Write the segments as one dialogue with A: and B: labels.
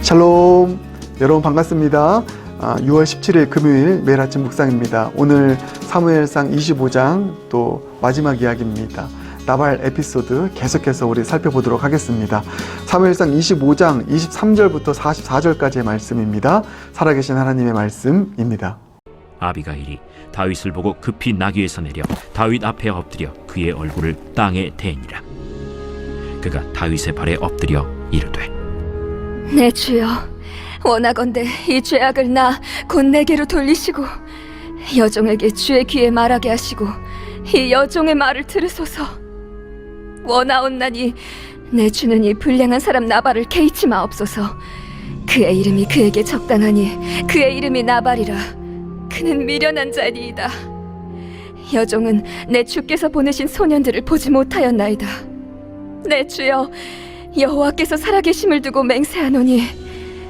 A: 샬롬, 여러분 반갑습니다. 6월 17일 금요일 매일 아침 묵상입니다. 오늘 사무엘상 25장 또 마지막 이야기입니다. 나발 에피소드 계속해서 우리 살펴보도록 하겠습니다. 사무엘상 25장 23절부터 44절까지의 말씀입니다. 살아계신 하나님의 말씀입니다.
B: 아비가일이 다윗을 보고 급히 나귀에서 내려 다윗 앞에 엎드려 그의 얼굴을 땅에 대니라. 그가 다윗의 발에 엎드려 이르되,
C: 내 주여, 원하건대 이 죄악을 나 곧 내게로 돌리시고 여종에게 주의 귀에 말하게 하시고 이 여종의 말을 들으소서. 원하옵나니 내 주는 이 불량한 사람 나발을 개의치 마옵소서. 그의 이름이 그에게 적당하니 그의 이름이 나발이라. 그는 미련한 자니이다. 여종은 내 주께서 보내신 소년들을 보지 못하였나이다. 내 주여, 여호와께서 살아계심을 두고 맹세하노니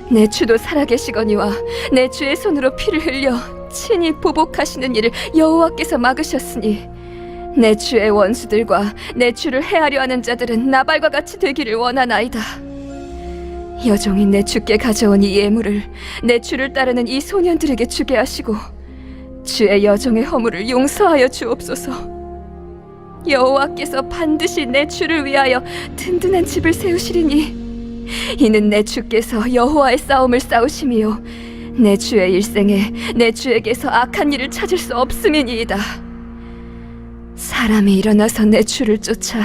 C: 내 주도 살아계시거니와 내 주의 손으로 피를 흘려 친히 보복하시는 일을 여호와께서 막으셨으니 내 주의 원수들과 내 주를 해하려 하는 자들은 나발과 같이 되기를 원하나이다. 여종이 내 주께 가져온 이 예물을 내 주를 따르는 이 소년들에게 주게 하시고 주의 여종의 허물을 용서하여 주옵소서. 여호와께서 반드시 내 주를 위하여 든든한 집을 세우시리니 이는 내 주께서 여호와의 싸움을 싸우심이요 내 주의 일생에 내 주에게서 악한 일을 찾을 수 없음이니이다. 사람이 일어나서 내 주를 쫓아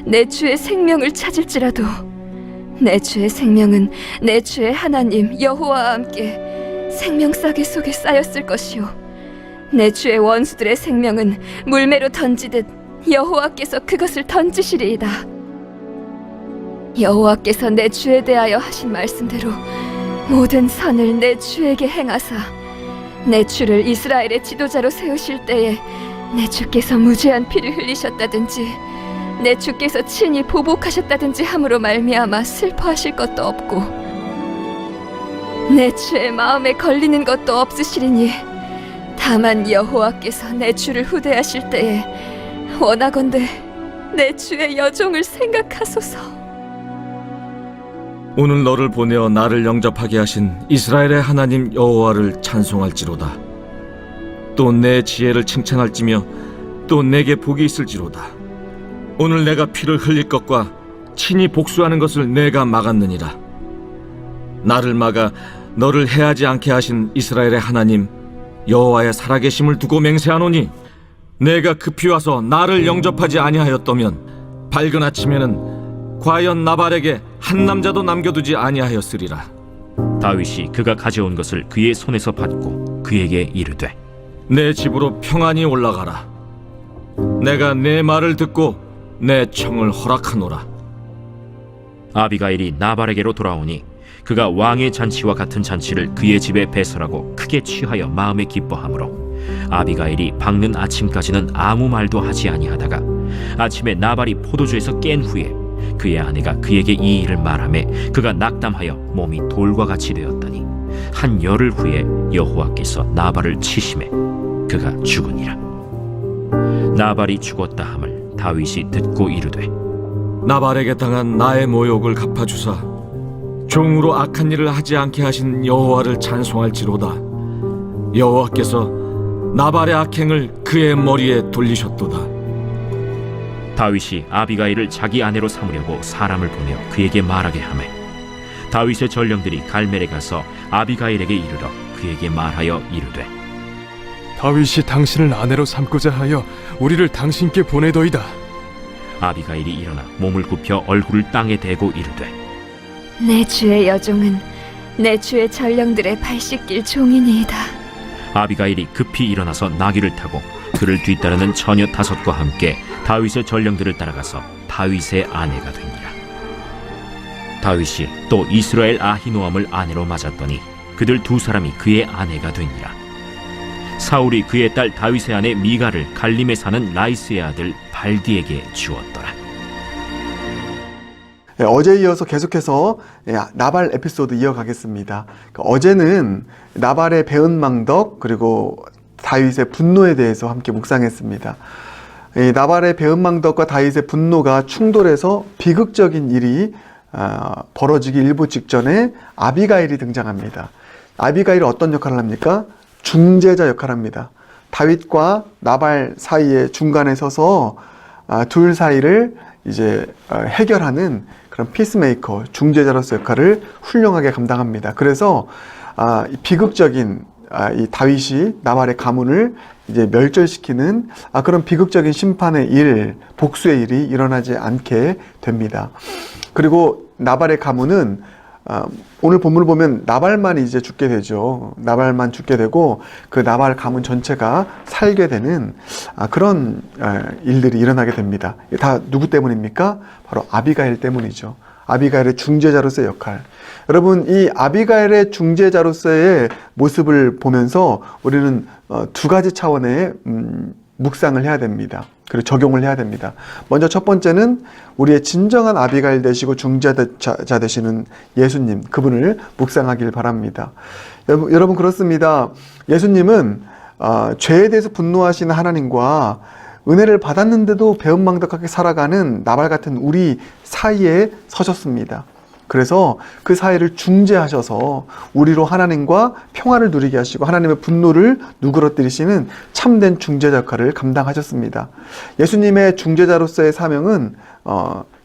C: 내 주의 생명을 찾을지라도 내 주의 생명은 내 주의 하나님 여호와와 함께 생명싸개 속에 쌓였을 것이요 내 주의 원수들의 생명은 물매로 던지듯 여호와께서 그것을 던지시리이다. 여호와께서 내 주에 대하여 하신 말씀대로 모든 선을 내 주에게 행하사 내 주를 이스라엘의 지도자로 세우실 때에 내 주께서 무죄한 피를 흘리셨다든지 내 주께서 친히 보복하셨다든지 함으로 말미암아 슬퍼하실 것도 없고 내 주의 마음에 걸리는 것도 없으시리니 다만 여호와께서 내 주를 후대하실 때에 원하건대 내 주의 여종을 생각하소서.
D: 오늘 너를 보내어 나를 영접하게 하신 이스라엘의 하나님 여호와를 찬송할지로다. 또 내 지혜를 칭찬할지며 또 내게 복이 있을지로다. 오늘 내가 피를 흘릴 것과 친히 복수하는 것을 내가 막았느니라. 나를 막아 너를 해하지 않게 하신 이스라엘의 하나님 여호와의 살아계심을 두고 맹세하노니 내가 급히 와서 나를 영접하지 아니하였더면 밝은 아침에는 과연 나발에게 한 남자도 남겨두지 아니하였으리라.
B: 다윗이 그가 가져온 것을 그의 손에서 받고 그에게 이르되,
D: 내 집으로 평안히 올라가라. 내가 내 말을 듣고 내 청을 허락하노라.
B: 아비가일이 나발에게로 돌아오니 그가 왕의 잔치와 같은 잔치를 그의 집에 배설하고 크게 취하여 마음에 기뻐하므로 아비가일이 밝는 아침까지는 아무 말도 하지 아니하다가 아침에 나발이 포도주에서 깬 후에 그의 아내가 그에게 이 일을 말하매 그가 낙담하여 몸이 돌과 같이 되었더니 한 열흘 후에 여호와께서 나발을 치심해 그가 죽으니라. 나발이 죽었다 함을 다윗이 듣고 이르되,
D: 나발에게 당한 나의 모욕을 갚아주사 종으로 악한 일을 하지 않게 하신 여호와를 찬송할지로다. 여호와께서 나발의 악행을 그의 머리에 돌리셨도다.
B: 다윗이 아비가일을 자기 아내로 삼으려고 사람을 보내어 그에게 말하게 하매 다윗의 전령들이 갈멜에 가서 아비가일에게 이르러 그에게 말하여 이르되,
E: 다윗이 당신을 아내로 삼고자 하여 우리를 당신께 보내더이다.
B: 아비가일이 일어나 몸을 굽혀 얼굴을 땅에 대고 이르되,
C: 내 주의 여종은 내 주의 전령들의 발 씻길 종이니이다.
B: 아비가일이 급히 일어나서 나귀를 타고 그를 뒤따르는 처녀 5과 함께 다윗의 전령들을 따라가서 다윗의 아내가 되니라. 다윗이 또 이스라엘 아히노암을 아내로 맞았더니 그들 2사람이 그의 아내가 되니라. 사울이 그의 딸 다윗의 아내 미갈을 갈림에 사는 라이스의 아들 발디에게 주었더라.
A: 어제 이어서 계속해서 나발 에피소드 이어가겠습니다. 어제는 나발의 배은망덕 그리고 다윗의 분노에 대해서 함께 묵상했습니다. 나발의 배은망덕과 다윗의 분노가 충돌해서 비극적인 일이 벌어지기 일보 직전에 아비가일이 등장합니다. 아비가일이 어떤 역할을 합니까? 중재자 역할을 합니다. 다윗과 나발 사이에 중간에 서서 둘 사이를 이제 해결하는 그런 피스메이커, 중재자로서 역할을 훌륭하게 감당합니다. 그래서 비극적인 이 다윗이 나발의 가문을 이제 멸절시키는 그런 비극적인 심판의 일, 복수의 일이 일어나지 않게 됩니다. 그리고 나발의 가문은 오늘 본문을 보면 나발만 이제 죽게 되죠. 나발만 죽게 되고 그 나발 가문 전체가 살게 되는 그런 일들이 일어나게 됩니다. 다 누구 때문입니까? 바로 아비가일 때문이죠. 아비가일의 중재자로서의 역할. 여러분, 이 아비가일의 중재자로서의 모습을 보면서 우리는 두 가지 차원의 묵상을 해야 됩니다. 그리고 적용을 해야 됩니다. 먼저 첫 번째는 우리의 진정한 아비가일 되시고 중재자 되시는 예수님, 그분을 묵상하길 바랍니다. 여러분 그렇습니다. 예수님은 죄에 대해서 분노하시는 하나님과 은혜를 받았는데도 배은망덕하게 살아가는 나발 같은 우리 사이에 서셨습니다. 그래서 그 사이를 중재하셔서 우리로 하나님과 평화를 누리게 하시고 하나님의 분노를 누그러뜨리시는 참된 중재자 역할을 감당하셨습니다. 예수님의 중재자로서의 사명은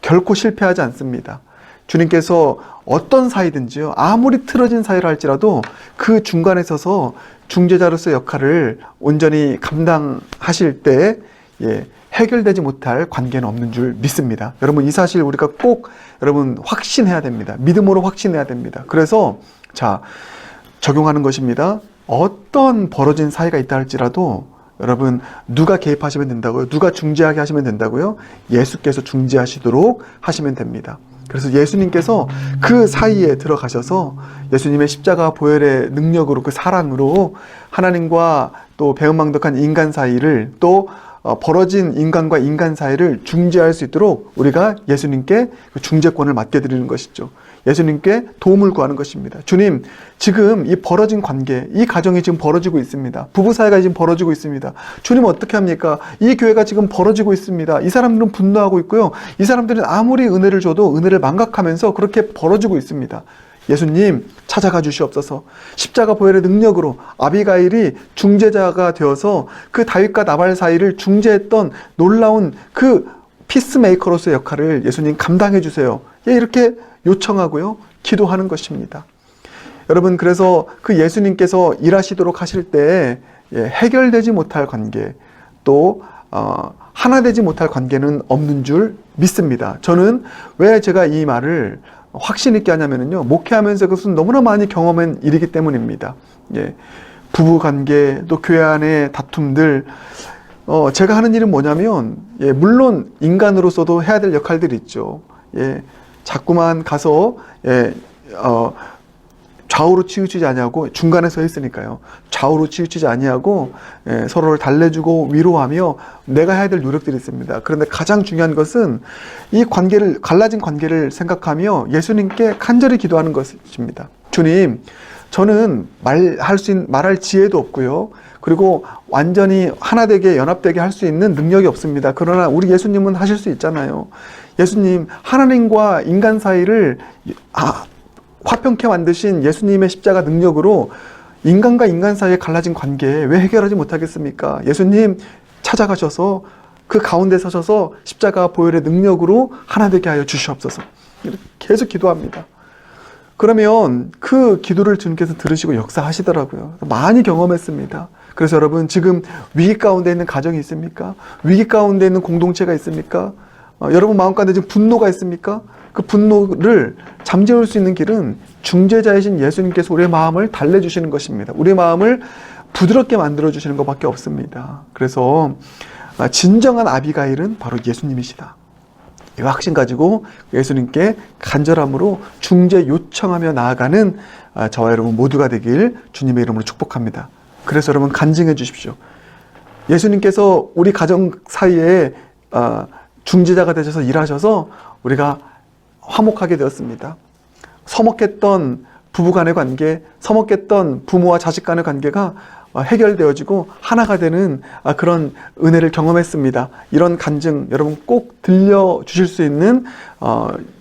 A: 결코 실패하지 않습니다. 주님께서 어떤 사이든지요, 아무리 틀어진 사이라 할지라도 그 중간에 서서 중재자로서의 역할을 온전히 감당하실 때 해결되지 못할 관계는 없는 줄 믿습니다. 여러분, 이 사실 우리가 꼭 여러분 확신해야 됩니다. 믿음으로 확신해야 됩니다. 그래서 자, 적용하는 것입니다. 어떤 벌어진 사이가 있다 할지라도 여러분, 누가 개입하시면 된다고요? 누가 중재하게 하시면 된다고요? 예수께서 중재하시도록 하시면 됩니다. 그래서 예수님께서 그 사이에 들어가셔서 예수님의 십자가 보혈의 능력으로, 그 사랑으로 하나님과 또 배은망덕한 인간 사이를, 또 벌어진 인간과 인간 사이를 중재할 수 있도록 우리가 예수님께 그 중재권을 맡겨드리는 것이죠. 예수님께 도움을 구하는 것입니다. 주님, 지금 이 벌어진 관계, 이 가정이 지금 벌어지고 있습니다. 부부 사이가 지금 벌어지고 있습니다. 주님, 어떻게 합니까? 이 교회가 지금 벌어지고 있습니다. 이 사람들은 분노하고 있고요. 이 사람들은 아무리 은혜를 줘도 은혜를 망각하면서 그렇게 벌어지고 있습니다. 예수님, 찾아가 주시옵소서. 십자가 보혈의 능력으로 아비가일이 중재자가 되어서 그 다윗과 나발 사이를 중재했던 놀라운 그 피스메이커로서의 역할을 예수님 감당해 주세요. 이렇게 요청하고요, 기도하는 것입니다. 여러분, 그래서 그 예수님께서 일하시도록 하실 때 해결되지 못할 관계, 또 하나 되지 못할 관계는 없는 줄 믿습니다. 저는 왜 제가 이 말을 확신 있게 하냐면요, 목회하면서 그것은 너무나 많이 경험한 일이기 때문입니다. 부부 관계, 또 교회 안의 다툼들, 제가 하는 일은 뭐냐면, 물론 인간으로서도 해야 될 역할들이 있죠. 자꾸만 가서 좌우로 치우치지 아니하고, 중간에 서 있으니까요, 좌우로 치우치지 아니하고 서로를 달래주고 위로하며 내가 해야 될 노력들이 있습니다. 그런데 가장 중요한 것은 이 관계를, 갈라진 관계를 생각하며 예수님께 간절히 기도하는 것입니다. 주님, 저는 말할 지혜도 없고요, 그리고 완전히 하나 되게 연합되게 할 수 있는 능력이 없습니다. 그러나 우리 예수님은 하실 수 있잖아요. 예수님, 하나님과 인간 사이를 화평케 만드신 예수님의 십자가 능력으로 인간과 인간 사이에 갈라진 관계 왜 해결하지 못하겠습니까? 예수님, 찾아가셔서 그 가운데 서셔서 십자가 보혈의 능력으로 하나 되게 하여 주시옵소서. 계속 기도합니다. 그러면 그 기도를 주님께서 들으시고 역사하시더라고요. 많이 경험했습니다. 그래서 여러분, 지금 위기 가운데 있는 가정이 있습니까? 위기 가운데 있는 공동체가 있습니까? 여러분 마음 가운데 지금 분노가 있습니까? 그 분노를 잠재울 수 있는 길은 중재자이신 예수님께서 우리의 마음을 달래주시는 것입니다. 우리의 마음을 부드럽게 만들어주시는 것밖에 없습니다. 그래서 진정한 아비가일은 바로 예수님이시다. 이 확신 가지고 예수님께 간절함으로 중재 요청하며 나아가는 저와 여러분 모두가 되길 주님의 이름으로 축복합니다. 그래서 여러분 간증해 주십시오. 예수님께서 우리 가정 사이에 중재자가 되셔서 일하셔서 우리가 화목하게 되었습니다. 서먹했던 부부 간의 관계, 서먹했던 부모와 자식 간의 관계가 해결되어지고 하나가 되는 그런 은혜를 경험했습니다. 이런 간증 여러분 꼭 들려주실 수 있는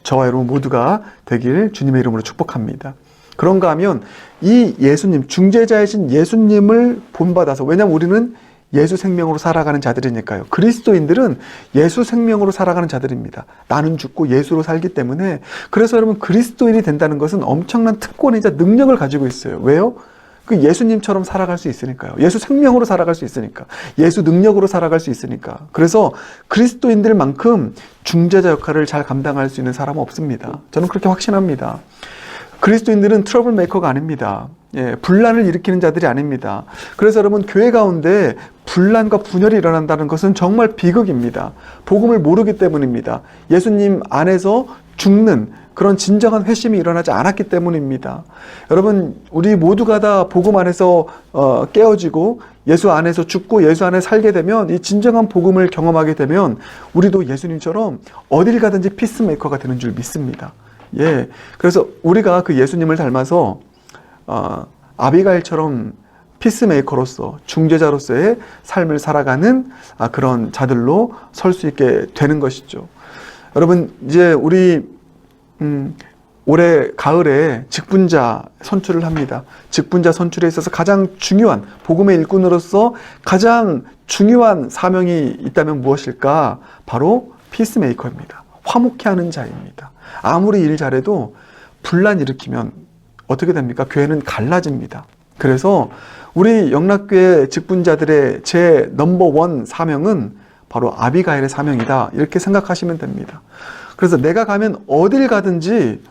A: 저와 여러분 모두가 되길 주님의 이름으로 축복합니다. 그런가 하면 이 예수님, 중재자이신 예수님을 본받아서, 왜냐하면 우리는 예수 생명으로 살아가는 자들이니까요. 그리스도인들은 예수 생명으로 살아가는 자들입니다. 나는 죽고 예수로 살기 때문에. 그래서 여러분 그리스도인이 된다는 것은 엄청난 특권이자 능력을 가지고 있어요. 왜요? 그 예수님처럼 살아갈 수 있으니까요. 예수 생명으로 살아갈 수 있으니까. 예수 능력으로 살아갈 수 있으니까. 그래서 그리스도인들만큼 중재자 역할을 잘 감당할 수 있는 사람은 없습니다. 저는 그렇게 확신합니다. 그리스도인들은 트러블 메이커가 아닙니다. 분란을 일으키는 자들이 아닙니다. 그래서 여러분 교회 가운데 분란과 분열이 일어난다는 것은 정말 비극입니다. 복음을 모르기 때문입니다. 예수님 안에서 죽는 그런 진정한 회심이 일어나지 않았기 때문입니다. 여러분 우리 모두가 다 복음 안에서 깨어지고 예수 안에서 죽고 예수 안에 살게 되면, 이 진정한 복음을 경험하게 되면 우리도 예수님처럼 어딜 가든지 피스메이커가 되는 줄 믿습니다. 그래서 우리가 그 예수님을 닮아서 아비가일처럼 피스메이커로서, 중재자로서의 삶을 살아가는 그런 자들로 설 수 있게 되는 것이죠. 여러분 이제 우리 올해 가을에 직분자 선출을 합니다. 직분자 선출에 있어서 가장 중요한, 복음의 일꾼으로서 가장 중요한 사명이 있다면 무엇일까? 바로 피스메이커입니다. 화목케 하는 자입니다. 아무리 일 잘해도 분란 일으키면 어떻게 됩니까? 교회는 갈라집니다. 그래서 우리 영락교회 직분자들의 제 넘버1 사명은 바로 아비가일의 사명이다, 이렇게 생각하시면 됩니다. 그래서 내가 가면 어딜 가든지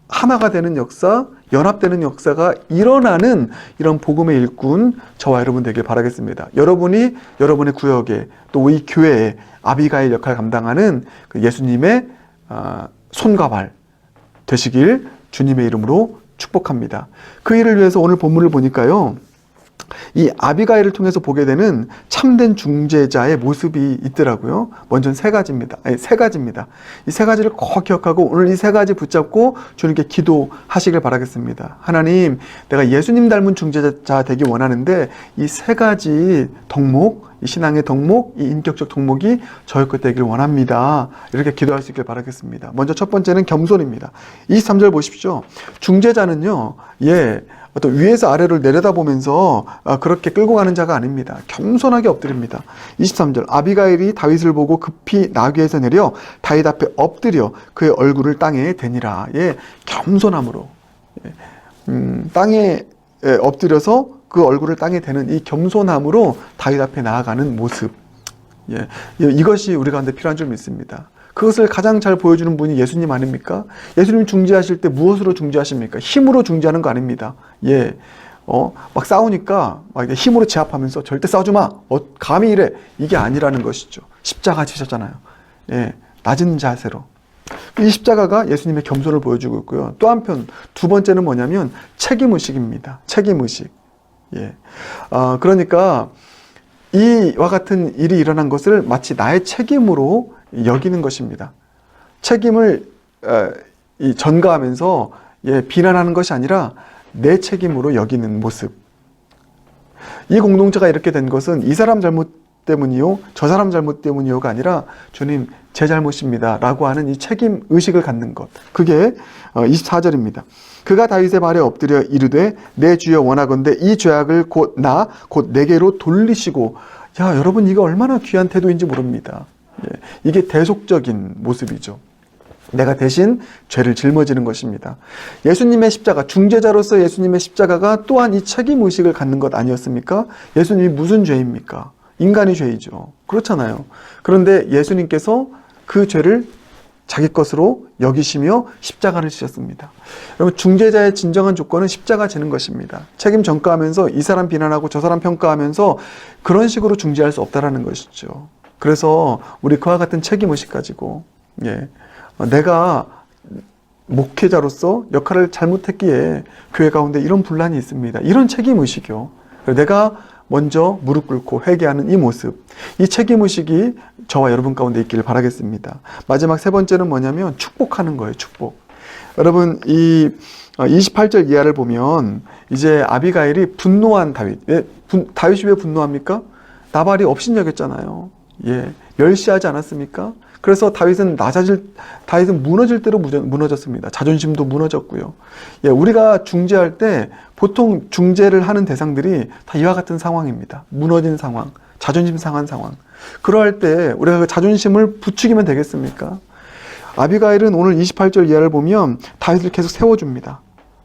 A: 하나가 되는 역사, 연합되는 역사가 일어나는 이런 복음의 일꾼 저와 여러분 되길 바라겠습니다. 여러분이 여러분의 구역에, 또 우리 교회에 아비가일 역할을 감당하는 그 예수님의 손과 발 되시길 주님의 이름으로 축복합니다. 그 일을 위해서 오늘 본문을 보니까요, 이 아비가일을 통해서 보게 되는 참된 중재자의 모습이 있더라고요. 먼저는 세 가지입니다. 이 세 가지를 꼭 기억하고 오늘 이 세 가지 붙잡고 주님께 기도하시길 바라겠습니다. 하나님, 내가 예수님 닮은 중재자 되기 원하는데 이 세 가지 덕목, 이 신앙의 덕목, 이 인격적 덕목이 저의 것 되길 원합니다. 이렇게 기도할 수 있길 바라겠습니다. 먼저 첫 번째는 겸손입니다. 23절 보십시오. 중재자는요, 어떤 위에서 아래로 내려다보면서 그렇게 끌고 가는 자가 아닙니다. 겸손하게 엎드립니다. 23절, 아비가일이 다윗을 보고 급히 나귀에서 내려 다윗 앞에 엎드려 그의 얼굴을 땅에 대니라. 겸손함으로 땅에 엎드려서 그 얼굴을 땅에 대는 이 겸손함으로 다윗 앞에 나아가는 모습, 이것이 우리 가운데 필요한 줄 믿습니다. 그것을 가장 잘 보여주는 분이 예수님 아닙니까? 예수님 중재하실 때 무엇으로 중재하십니까? 힘으로 중재하는 거 아닙니다. 막 싸우니까 막 힘으로 제압하면서 절대 싸우지 마, 감히 이래, 이게 아니라는 것이죠. 십자가 지셨잖아요. 낮은 자세로. 이 십자가가 예수님의 겸손을 보여주고 있고요. 또 한편 두 번째는 뭐냐면 책임의식입니다. 책임의식. 그러니까 이와 같은 일이 일어난 것을 마치 나의 책임으로 여기는 것입니다. 책임을 전가하면서 비난하는 것이 아니라 내 책임으로 여기는 모습. 이 공동체가 이렇게 된 것은 이 사람 잘못 때문이요, 저 사람 잘못 때문이요가 아니라 주님 제 잘못입니다 라고 하는 이 책임 의식을 갖는 것. 그게 24절입니다. 그가 다윗의 발에 엎드려 이르되 내 주여 원하건대 이 죄악을 곧 내게로 돌리시고. 여러분 이거 얼마나 귀한 태도인지 모릅니다. 이게 대속적인 모습이죠. 내가 대신 죄를 짊어지는 것입니다. 예수님의 십자가, 중재자로서 예수님의 십자가가 또한 이 책임의식을 갖는 것 아니었습니까? 예수님이 무슨 죄입니까? 인간의 죄이죠. 그렇잖아요. 그런데 예수님께서 그 죄를 자기 것으로 여기시며 십자가를 지셨습니다. 여러분 중재자의 진정한 조건은 십자가 지는 것입니다. 책임 전가하면서 이 사람 비난하고 저 사람 평가하면서 그런 식으로 중재할 수 없다라는 것이죠. 그래서 우리 그와 같은 책임의식 가지고 내가 목회자로서 역할을 잘못했기에 교회 가운데 이런 분란이 있습니다. 이런 책임의식이요. 내가 먼저 무릎 꿇고 회개하는 이 모습, 이 책임의식이 저와 여러분 가운데 있기를 바라겠습니다. 마지막 세 번째는 뭐냐면 축복하는 거예요. 축복. 여러분 이 28절 이하를 보면 이제 아비가일이 분노한 다윗. 다윗이 왜 분노합니까? 나발이 업신여겼잖아요. 예, 멸시하지 않았습니까? 그래서 다윗은 무너질 대로 무너졌습니다. 자존심도 무너졌고요. 예, 우리가 중재할 때 보통 중재를 하는 대상들이 다 이와 같은 상황입니다. 무너진 상황, 자존심 상한 상황. 그럴 때 우리가 그 자존심을 부추기면 되겠습니까? 아비가일은 오늘 28절 이하를 보면 다윗을 계속 세워줍니다.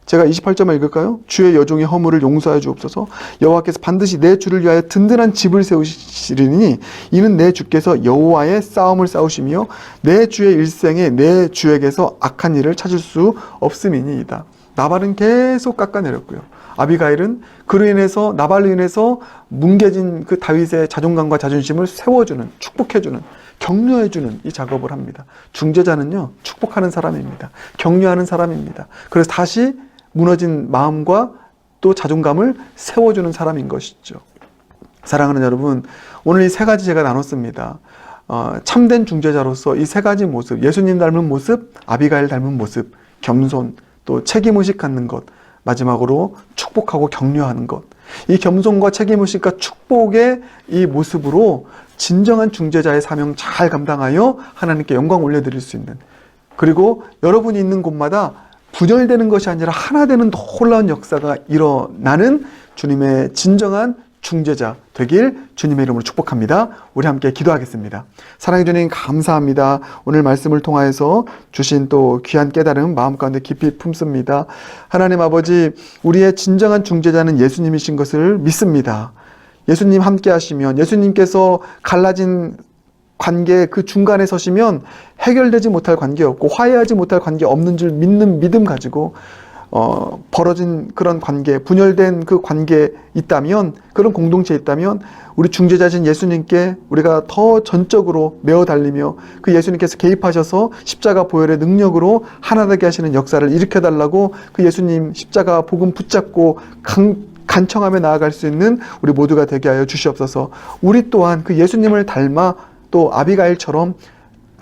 A: 제가 28절만 읽을까요? 주의 여종의 허물을 용서하여 주옵소서. 여호와께서 반드시 내 주를 위하여 든든한 집을 세우시리니 이는 내 주께서 여호와의 싸움을 싸우시며 내 주의 일생에 내 주에게서 악한 일을 찾을 수 없음이니이다. 나발은 계속 깎아내렸고요. 아비가일은 그로 인해서 나발로 인해서 뭉개진 그 다윗의 자존감과 자존심을 세워주는, 축복해주는, 격려해주는 이 작업을 합니다. 중재자는요, 축복하는 사람입니다. 격려하는 사람입니다. 그래서 다시 무너진 마음과 또 자존감을 세워주는 사람인 것이죠. 사랑하는 여러분, 오늘 이 세 가지 제가 나눴습니다. 참된 중재자로서 이 세 가지 모습, 예수님 닮은 모습, 아비가일 닮은 모습, 겸손, 또 책임의식 갖는 것, 마지막으로 축복하고 격려하는 것. 이 겸손과 책임의식과 축복의 이 모습으로 진정한 중재자의 사명 잘 감당하여 하나님께 영광 올려드릴 수 있는, 그리고 여러분이 있는 곳마다 분열되는 것이 아니라 하나 되는 놀라운 역사가 일어나는 주님의 진정한 중재자 되길 주님의 이름으로 축복합니다. 우리 함께 기도하겠습니다. 사랑해 주님 감사합니다. 오늘 말씀을 통하여서 주신 또 귀한 깨달음 마음 가운데 깊이 품습니다. 하나님 아버지, 우리의 진정한 중재자는 예수님이신 것을 믿습니다. 예수님 함께 하시면, 예수님께서 갈라진 관계 그 중간에 서시면 해결되지 못할 관계 없고 화해하지 못할 관계 없는 줄 믿는 믿음 가지고 벌어진 그런 관계, 분열된 그 관계에 있다면, 그런 공동체에 있다면 우리 중재자신 예수님께 우리가 더 전적으로 메어 달리며 그 예수님께서 개입하셔서 십자가 보혈의 능력으로 하나 되게 하시는 역사를 일으켜달라고 그 예수님 십자가 복음 붙잡고 간청하며 나아갈 수 있는 우리 모두가 되게 하여 주시옵소서. 우리 또한 그 예수님을 닮아 또 아비가일처럼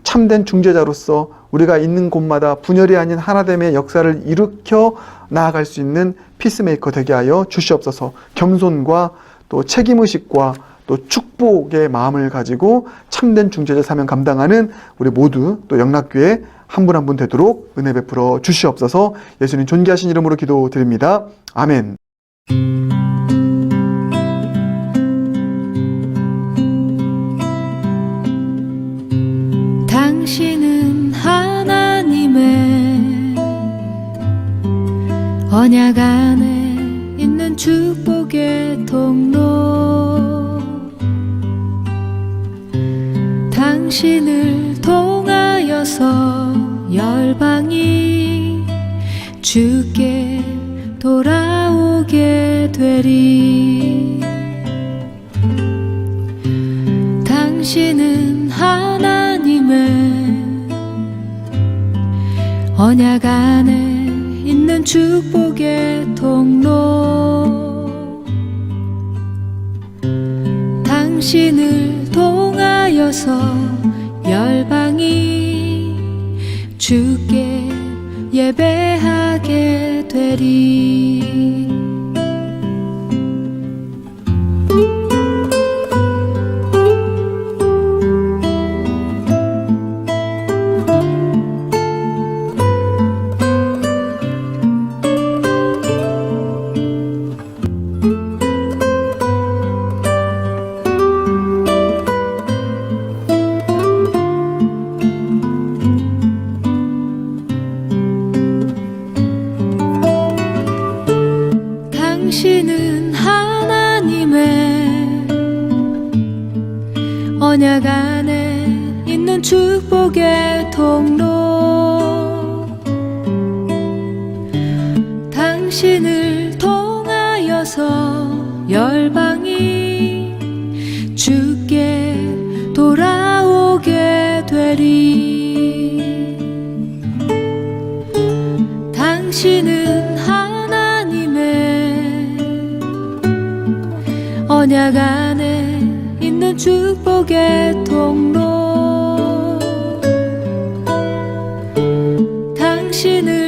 A: 참된 중재자로서 우리가 있는 곳마다 분열이 아닌 하나됨의 역사를 일으켜 나아갈 수 있는 피스메이커 되게 하여 주시옵소서. 겸손과 또 책임의식과 또 축복의 마음을 가지고 참된 중재자 사명 감당하는 우리 모두 또 영락교회 한 분 한 분 되도록 은혜 베풀어 주시옵소서. 예수님 존귀하신 이름으로 기도드립니다. 아멘.
F: 당신은 하나님의 언약 안에 있는 축복의 통로, 당신을 통하여서 열방이 주께 돌아오게 되리. 당신은 하나님의 언약 안에 있는 축복의 통로, 당신을 통하여서 열방이 주께 예배하게 되리. 당신은 하나님의 언약 안에 있는 축복의 통로, 당신을 통하여서 열방이 주께 돌아오게 되리. 당신은 언약 안에 있는 축복의 통로, 당신은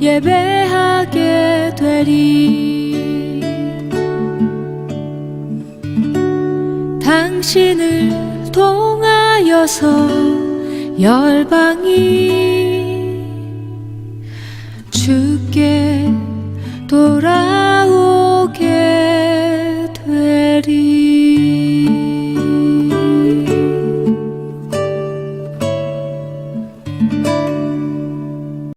F: 예배하게 되리. 당신을 통하여서 열방이 주께 돌아